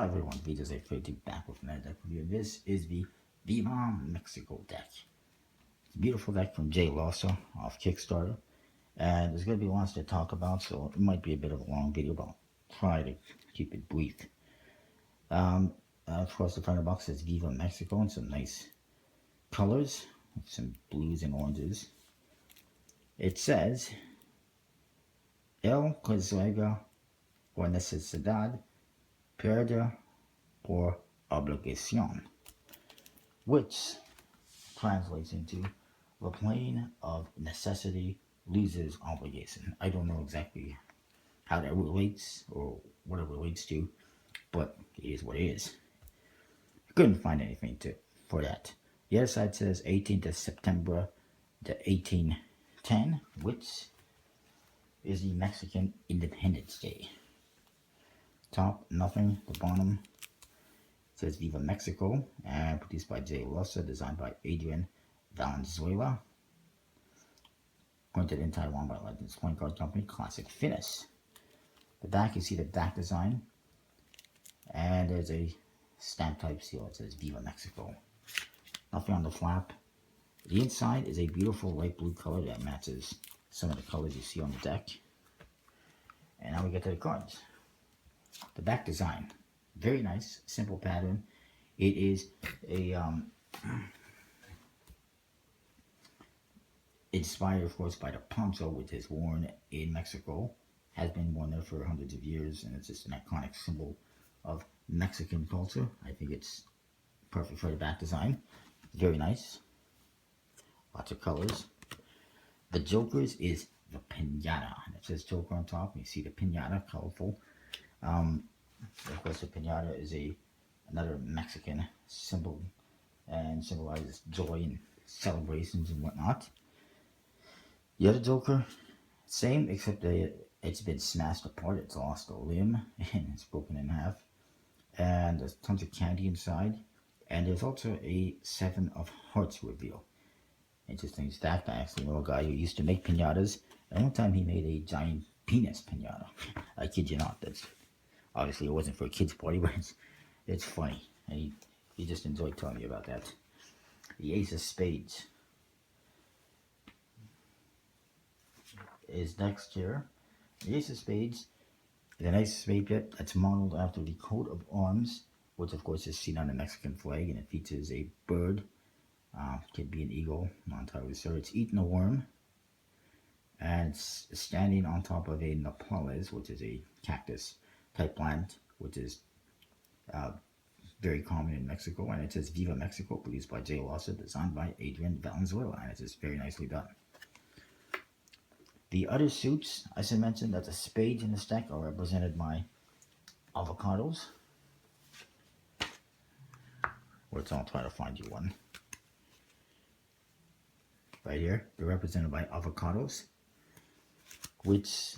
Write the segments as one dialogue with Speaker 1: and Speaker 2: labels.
Speaker 1: Hello everyone, Vita's a creative back with another deck review. This is the Viva Mexico deck. It's a beautiful deck from Jay Lossa off Kickstarter. And there's going to be lots to talk about, so it might be a bit of a long video, but I'll try to keep it brief. Of course, the front of the box says Viva Mexico and some nice colors, some blues and oranges. It says, El Cozuega por necesidad, pierde por obligación, which translates into the plane of necessity loses obligation. I don't know exactly how that relates or what it relates to, but it is what it is. Couldn't find anything for that. The other side says 18th of September to 1810, which is the Mexican Independence Day. Top, nothing. The bottom says Viva Mexico, and produced by Jay Lossa, designed by Adrian Valenzuela. Printed in Taiwan by Legends Point Card Company, classic finish. The back, you see the back design, and there's a stamp type seal that says Viva Mexico. Nothing on the flap. The inside is a beautiful light blue color that matches some of the colors you see on the deck. And now we get to the cards. The back design, very nice, simple pattern. It is a inspired, of course, by the poncho, which is worn in Mexico, has been worn there for hundreds of years, and it's just an iconic symbol of Mexican culture. I think it's perfect for the back design. Very nice. Lots of colors. The Joker's is the pinata. It says Joker on top. You see the pinata, colorful. Of course, the pinata is another Mexican symbol and symbolizes joy and celebrations and whatnot. The other Joker, same, except it's been smashed apart. It's lost a limb and it's broken in half. And there's tons of candy inside. And there's also a 7 of Hearts reveal. Interesting fact, I actually know a guy who used to make pinatas. And one time he made a giant penis pinata. I kid you not. That's obviously it wasn't for a kid's party, but it's funny. And he just enjoyed telling me about that. The Ace of Spades is next here. The Ace of Spades is a nice spade bit that's modeled after the coat of arms, which of course is seen on the Mexican flag, and it features a bird. Could be an eagle, not entirely sure. It's eating a worm, and it's standing on top of a nopales, which is a cactus type plant, which is very common in Mexico. And it says Viva Mexico, produced by Jay Lossa, designed by Adrian Valenzuela, and it's just very nicely done. The other suits, I should mention that the spades in this deck are represented by avocados. I'll try to find you one. Right here, they're represented by avocados, which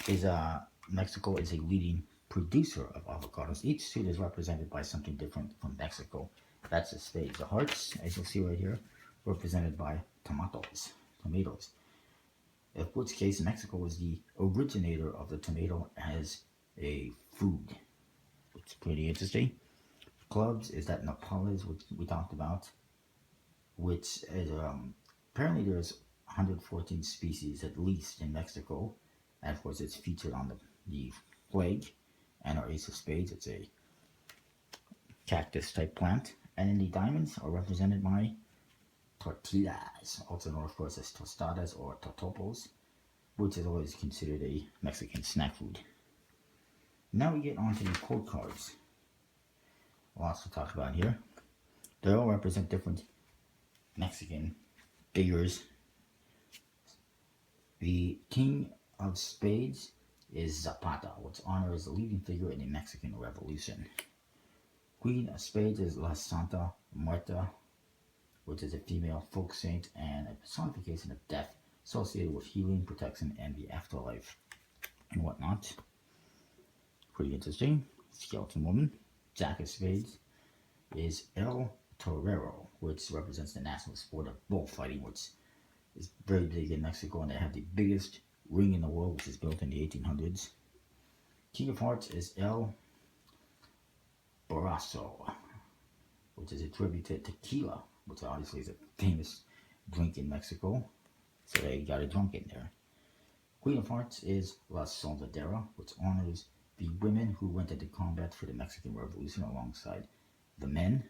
Speaker 1: is Mexico is a leading producer of avocados. Each suit is represented by something different from Mexico. That's the spades. The hearts, as you'll see right here, represented by tomatoes. In which case, Mexico is the originator of the tomato as a food. It's pretty interesting. Clubs is that nopales, which we talked about, which is apparently there's 114 species at least in Mexico, and of course it's featured on the flag. And our Ace of Spades, it's a cactus type plant. And then the diamonds are represented by tortillas, also known of course as tostadas or totopos, which is always considered a Mexican snack food. Now we get on to the code cards. Lots to talk about here. They all represent different Mexican figures. The King of Spades is Zapata, which honors the leading figure in the Mexican Revolution. Queen of Spades is La Santa Muerta, which is a female folk saint and a personification of death, associated with healing, protection, and the afterlife and whatnot. Pretty interesting. Skeleton Woman. Jack of Spades is El Torero, which represents the national sport of bullfighting, which is very big in Mexico, and they have the biggest ring in the world, which is built in the 1800s. King of Hearts is El Barasso, which is a tribute to tequila, which obviously is a famous drink in Mexico. So they got a drunk in there. Queen of Hearts is La Soldadera, which honors the women who went into combat for the Mexican Revolution alongside the men.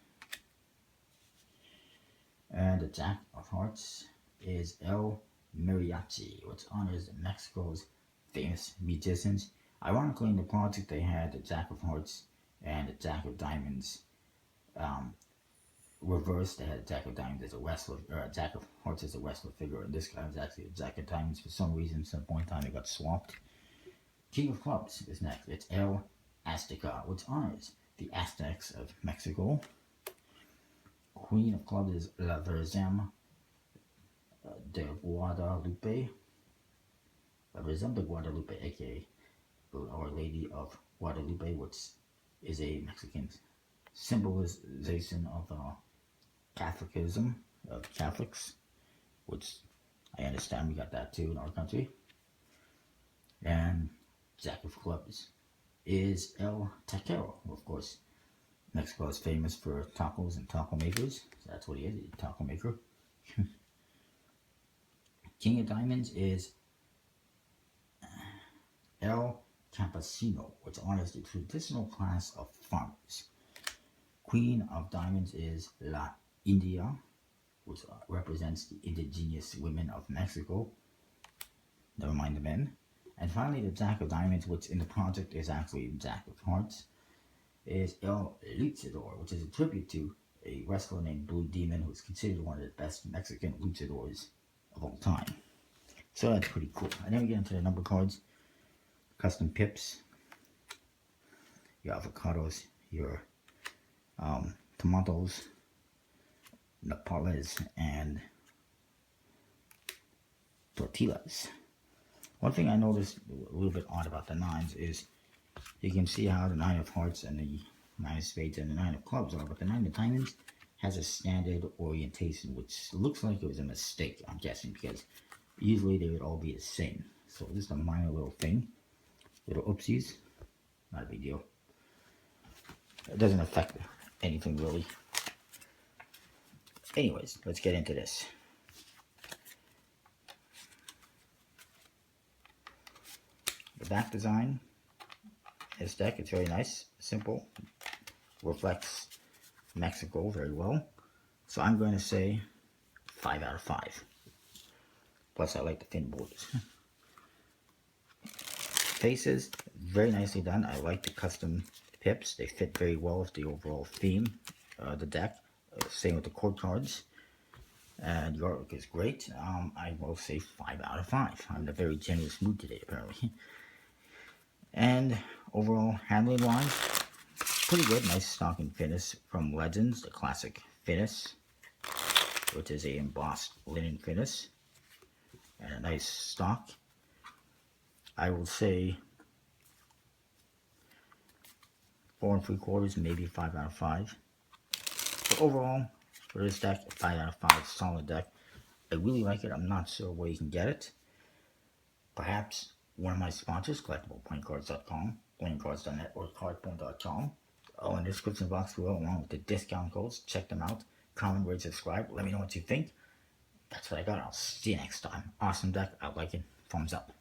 Speaker 1: And the Jack of Hearts is El Mariachi, which honors Mexico's famous musicians. Ironically, in the project they had the Jack of Hearts and the Jack of Diamonds reversed. They had a Jack of Diamonds as a wrestler, or a Jack of Hearts as a wrestler figure, and this guy was actually a Jack of Diamonds. For some reason, at some point in time, it got swapped. King of Clubs is next. It's El Azteca, which honors the Aztecs of Mexico. Queen of Clubs is La Virgen de Guadalupe. La Virgen de Guadalupe, aka Our Lady of Guadalupe, which is a Mexican symbolization of Catholicism, of Catholics, which I understand we got that too in our country. And Jack of Clubs is El Taquero, of course. Mexico is famous for tacos and taco makers, so that's what he is, a taco maker. King of Diamonds is El Campesino, which honors the traditional class of farmers. Queen of Diamonds is La India, which represents the indigenous women of Mexico. Never mind the men. And finally, the Jack of Diamonds, which in the project is actually the Jack of Hearts, is El Luchador, which is a tribute to a wrestler named Blue Demon, who is considered one of the best Mexican luchadors of all time. So that's pretty cool. And then we get into the number cards, custom pips, your avocados, your tomatoes, nopales, and tortillas. One thing I noticed a little bit odd about the nines is you can see how the 9 of hearts and the 9 of spades and the 9 of clubs are, but the 9 of diamonds has a standard orientation, which looks like it was a mistake, I'm guessing, because usually they would all be the same. So just a minor little thing, little oopsies, not a big deal. It doesn't affect anything really. Anyways, let's get into this. The back design, this deck, it's very nice, simple, reflects Mexico very well. So I'm going to say 5 out of 5. Plus I like the thin borders. Faces, very nicely done. I like the custom pips. They fit very well with the overall theme of the deck. Same with the cord cards. And the artwork is great. I will say 5 out of 5. I'm in a very generous mood today, apparently. And overall, handling wise, pretty good. Nice stocking finish from Legends, the classic finish, which is a embossed linen finish. And a nice stock. I will say 4 3/4, maybe 5 out of 5. But overall, for this deck, 5 out of 5, solid deck. I really like it. I'm not sure where you can get it. Perhaps one of my sponsors, collectibleplayingcards.com, playingcards.net, or cardpoint.com. Oh, in the description box below, along with the discount codes. Check them out. Comment, rate, subscribe. Let me know what you think. That's what I got. I'll see you next time. Awesome deck. I like it. Thumbs up.